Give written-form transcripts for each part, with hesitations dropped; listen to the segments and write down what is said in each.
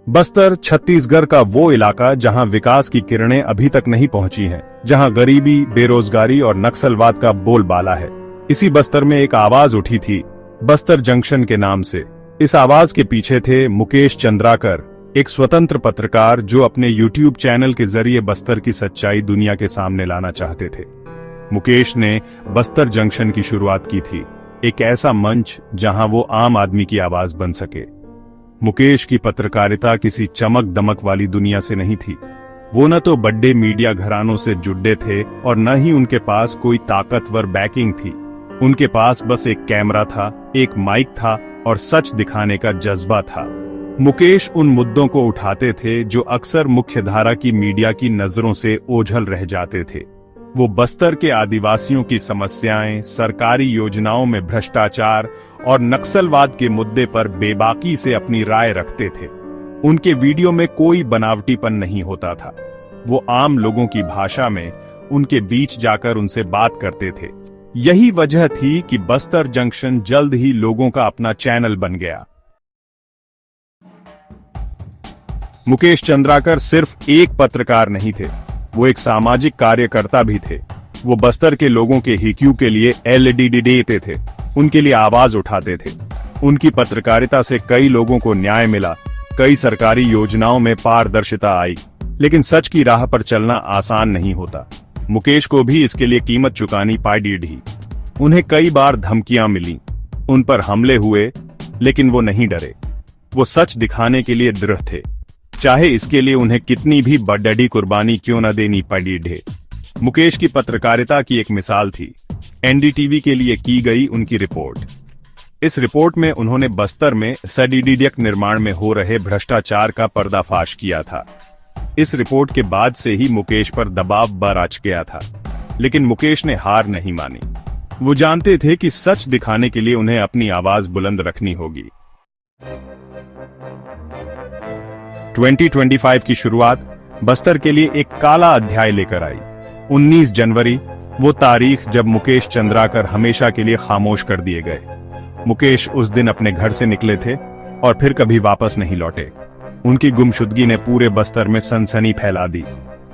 बस्तर छत्तीसगढ़ का वो इलाका जहां विकास की किरणें अभी तक नहीं पहुंची हैं, जहां गरीबी, बेरोजगारी और नक्सलवाद का बोलबाला है। इसी बस्तर में एक आवाज उठी थी, बस्तर जंक्शन के नाम से। इस आवाज के पीछे थे मुकेश चंद्राकर, एक स्वतंत्र पत्रकार जो अपने YouTube चैनल के जरिए बस्तर की सच्चाई दुनिया के सामने लाना चाहते थे। मुकेश ने बस्तर जंक्शन की शुरुआत की थी, एक ऐसा मंच जहां वो आम आदमी की आवाज बन सके। मुकेश की पत्रकारिता किसी चमक दमक वाली दुनिया से नहीं थी। वो न तो बड़े मीडिया घरानों से जुड़े थे और न ही उनके पास कोई ताकतवर बैकिंग थी। उनके पास बस एक कैमरा था, एक माइक था और सच दिखाने का जज्बा था। मुकेश उन मुद्दों को उठाते थे जो अक्सर मुख्यधारा की मीडिया की नजरों से ओझल रह जाते थे। वो बस्तर के आदिवासियों की समस्याएं, सरकारी योजनाओं में भ्रष्टाचार और नक्सलवाद के मुद्दे पर बेबाकी से अपनी राय रखते थे। उनके वीडियो में कोई बनावटीपन नहीं होता था। वो आम लोगों की भाषा में उनके बीच जाकर उनसे बात करते थे। यही वजह थी कि बस्तर जंक्शन जल्द ही लोगों का अपना चैनल बन गया। मुकेश चंद्राकर सिर्फ एक पत्रकार नहीं थे, वो एक सामाजिक कार्यकर्ता भी थे। वो बस्तर के लोगों के हितों के लिए एलईडी देते थे, उनके लिए आवाज उठाते थे। उनकी पत्रकारिता से कई लोगों को न्याय मिला, कई सरकारी योजनाओं में पारदर्शिता आई। लेकिन सच की राह पर चलना आसान नहीं होता। मुकेश को भी इसके लिए कीमत चुकानी पड़ी। उन्हें कई बार धमकियां मिली, उन पर हमले हुए, लेकिन वो नहीं डरे। वो सच दिखाने के लिए दृढ़ थे, चाहे इसके लिए उन्हें कितनी भी बड़ी कुर्बानी क्यों न देनी पड़ी। मुकेश की पत्रकारिता की एक मिसाल थी एनडीटीवी के लिए की गई उनकी रिपोर्ट। इस रिपोर्ट में उन्होंने बस्तर में सड़क निर्माण में हो रहे भ्रष्टाचार का पर्दाफाश किया था। इस रिपोर्ट के बाद से ही मुकेश पर दबाव बरच गया था, लेकिन मुकेश ने हार नहीं मानी। वो जानते थे कि सच दिखाने के लिए उन्हें अपनी आवाज बुलंद रखनी होगी। 2025 की शुरुआत बस्तर के लिए एक काला अध्याय लेकर आई। 19 जनवरी, वो तारीख जब मुकेश चंद्राकर हमेशा के लिए खामोश कर दिए गए। मुकेश उस दिन अपने घर से निकले थे और फिर कभी वापस नहीं लौटे। उनकी गुमशुदगी ने पूरे बस्तर में सनसनी फैला दी।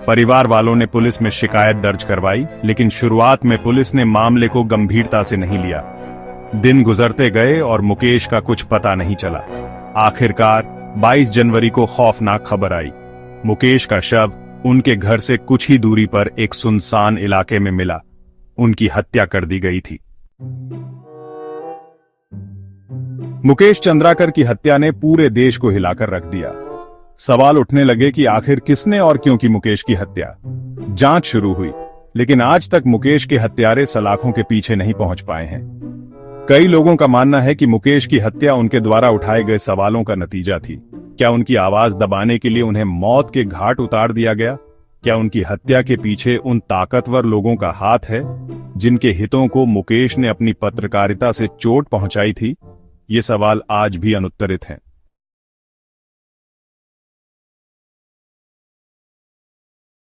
परिवार वालों ने पुलिस में शिकायत दर्ज करवाई, लेकिन शुरुआत में पुलिस ने मामले को गंभीरता से नहीं लिया। दिन गुजरते गए और मुकेश का कुछ पता नहीं चला। आखिरकार 22 जनवरी को खौफनाक खबर आई। मुकेश का शव उनके घर से कुछ ही दूरी पर एक सुनसान इलाके में मिला। उनकी हत्या कर दी गई थी। मुकेश चंद्राकर की हत्या ने पूरे देश को हिलाकर रख दिया। सवाल उठने लगे कि आखिर किसने और क्यों की मुकेश की हत्या। जांच शुरू हुई, लेकिन आज तक मुकेश के हत्यारे सलाखों के पीछे नहीं पहुंच पाए हैं। कई लोगों का मानना है कि मुकेश की हत्या उनके द्वारा उठाए गए सवालों का नतीजा थी। क्या उनकी आवाज दबाने के लिए उन्हें मौत के घाट उतार दिया गया? क्या उनकी हत्या के पीछे उन ताकतवर लोगों का हाथ है जिनके हितों को मुकेश ने अपनी पत्रकारिता से चोट पहुंचाई थी? ये सवाल आज भी अनुत्तरित हैं।